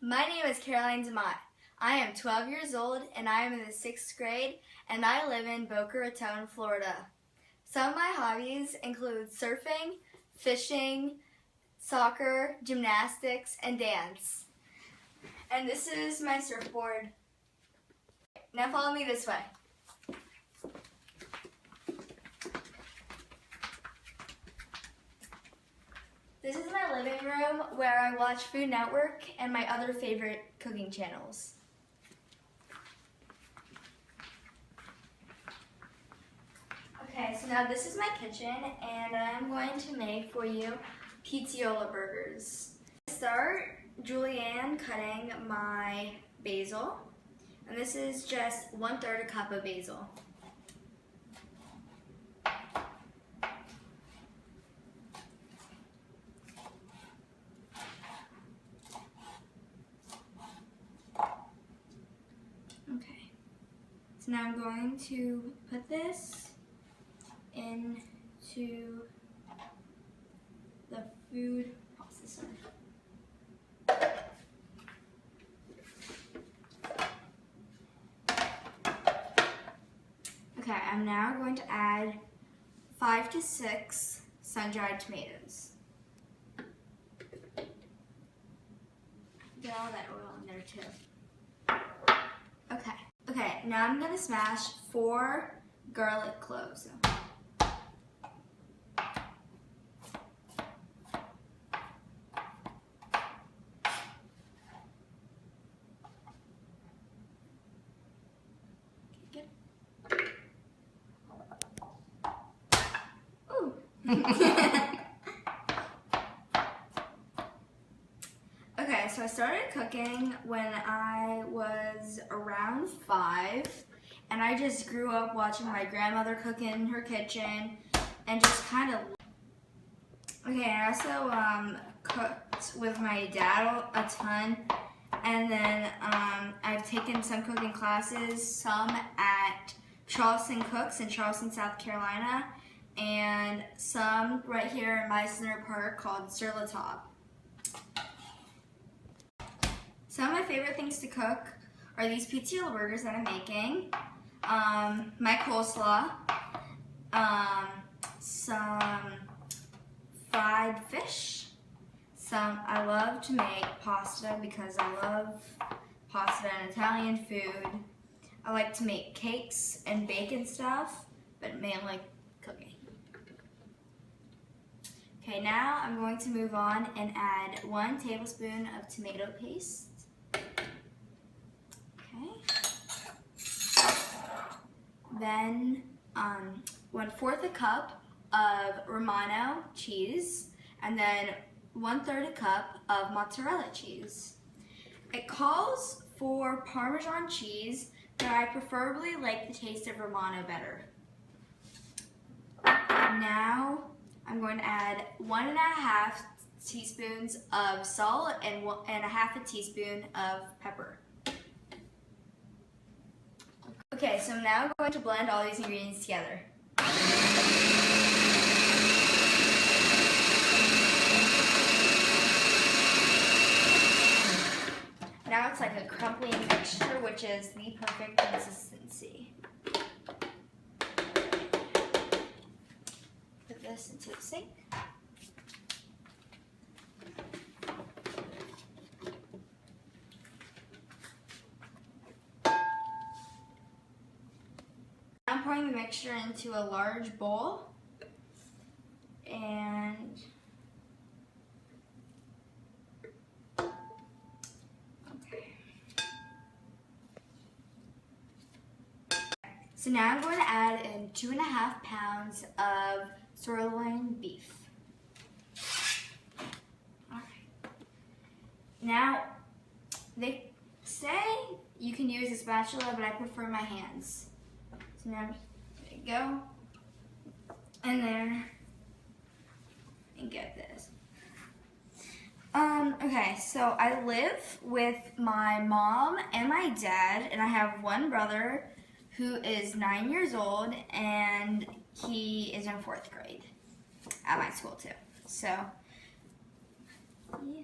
My name is Caroline DeMott. I am 12 years old and I am in the 6th grade and I live in Boca Raton, Florida. Some of my hobbies include surfing, fishing, soccer, gymnastics, and dance. And this is my surfboard. Now follow me this way. This is my living room where I watch Food Network and my other favorite cooking channels. Okay, so now this is my kitchen and I'm going to make for you pizziola burgers. To start, Julianne cutting my basil, and this is just 1/3 a cup of basil. Okay, so now I'm going to put this into the food processor. Okay, I'm now going to add 5 to 6 sun-dried tomatoes. Get all that oil in there too. Okay, now I'm gonna smash 4 garlic cloves. Ooh. Okay, so I started cooking when I was around 5, and I just grew up watching my grandmother cook in her kitchen and just kind of. Okay, I also cooked with my dad a ton, and then I've taken some cooking classes, some at Charleston Cooks in Charleston, South Carolina, and some right here in Meisner Park called Sur La Table. Some of my favorite things to cook are these pizziola burgers that I'm making, my coleslaw, some fried fish, I love to make pasta because I love pasta and Italian food. I like to make cakes and bake and stuff, but mainly cooking. Okay, now I'm going to move on and add 1 tablespoon of tomato paste. Okay. Then 1/4 a cup of Romano cheese, and then 1/3 a cup of mozzarella cheese. It calls for Parmesan cheese, but I preferably like the taste of Romano better. Now I'm going to add 1½ teaspoons of salt and 1½ teaspoon of pepper. Okay, so now I'm going to blend all these ingredients together. Now it's like a crumbly mixture, which is the perfect consistency. Put this into the sink. I'm pouring the mixture into a large bowl, and so now I'm going to add in 2½ pounds of sirloin beef. All right. Now, they say you can use a spatula, but I prefer my hands. So now, there you go. In there, and get this. Okay, so I live with my mom and my dad, and I have one brother who is 9 years old, and he is in 4th grade at my school too. So, yeah.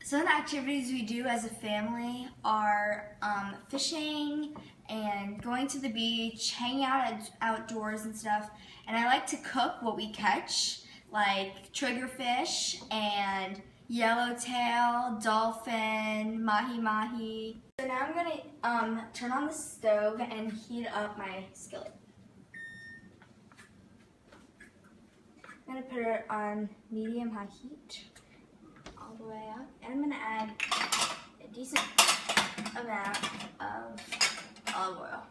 Some of the activities we do as a family are fishing and going to the beach, hanging out outdoors and stuff. And I like to cook what we catch, like triggerfish and yellowtail, dolphin, mahi-mahi. So now I'm gonna turn on the stove and heat up my skillet. I'm gonna put it on medium-high heat all the way up, and I'm gonna add a decent amount of olive oil.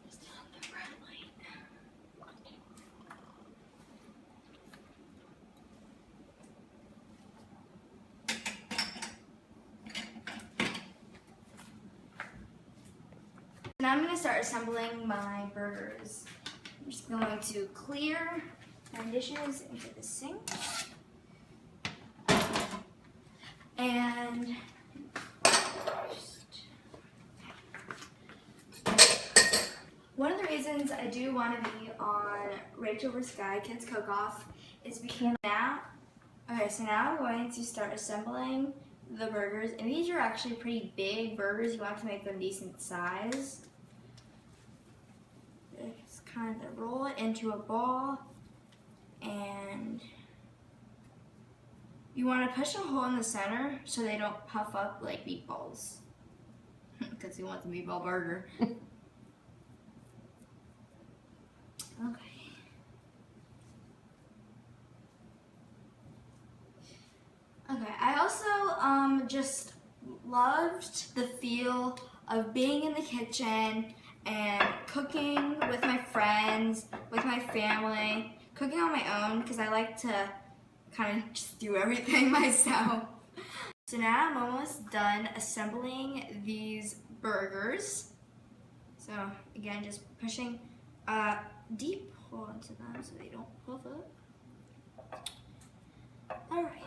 Just on the red light. Now I'm gonna start assembling my burgers. I'm just going to clear my dishes into the sink. And one of the reasons I do want to be on Rachel vs. Sky Kids Cook-Off is because now I'm going to start assembling the burgers. And these are actually pretty big burgers. You want to make them decent size. Just kind of roll it into a ball, and you want to push a hole in the center so they don't puff up like meatballs, because you want the meatball burger. Okay. I also just loved the feel of being in the kitchen and cooking with my friends, with my family, cooking on my own because I like to kind of just do everything myself. So now I'm almost done assembling these burgers. So again, just pushing a deep hole into them so they don't puff up. Alright,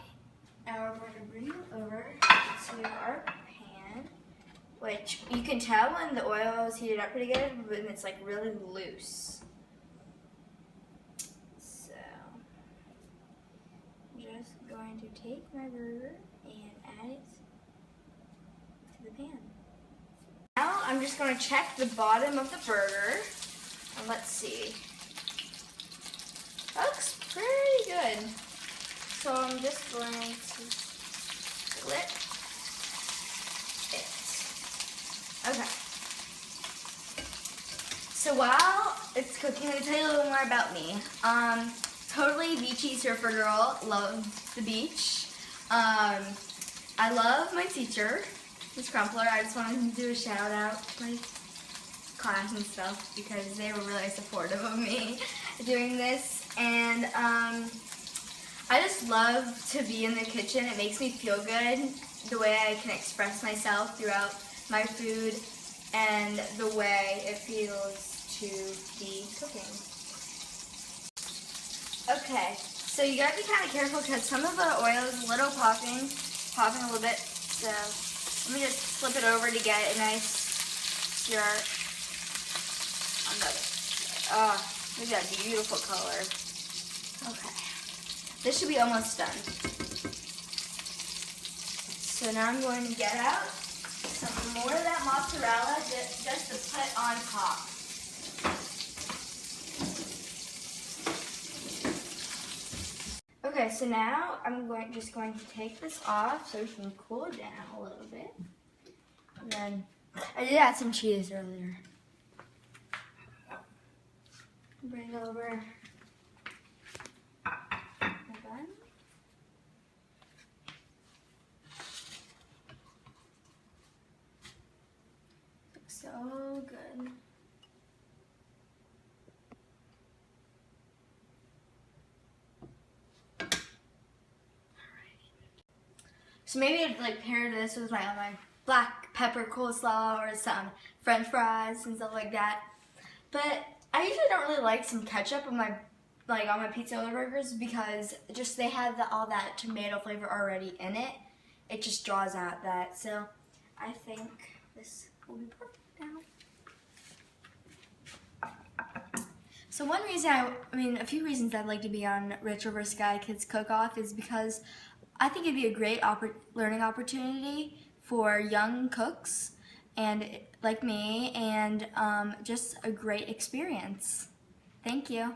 now we're going to bring it over to our pan, which you can tell when the oil is heated up pretty good, when it's like really loose. So I'm just going to take my burger and add it to the pan. Now I'm just going to check the bottom of the burger, and let's see. That looks pretty good. So I'm just going to split it. Okay. So while it's cooking, let me tell you a little more about me. Totally beachy surfer girl, love the beach. I love my teacher, Ms. Crumpler. I just wanted to do a shout out to my class and stuff because they were really supportive of me doing this. And I just love to be in the kitchen. It makes me feel good, the way I can express myself throughout my food and the way it feels to be cooking. Okay, so you gotta be kind of careful because some of the oil is a little popping a little bit. So let me just flip it over to get a nice stir on the other. Oh, look at that beautiful color. Okay. This should be almost done. So now I'm going to get out some more of that mozzarella just to put on top. Okay, so now I'm just going to take this off so we can cool it down a little bit. And then I did add some cheese earlier. Bring it over. So good. So maybe I'd like pair this with my black pepper coleslaw or some French fries and stuff like that. But I usually don't really like some ketchup on my pizza or burgers because just they have all that tomato flavor already in it. It just draws out that. So I think this will be perfect now. So one reason, a few reasons I'd like to be on Rachel vs. Sky Kids Cook-Off is because I think it'd be a great learning opportunity for young cooks and like me, and just a great experience. Thank you.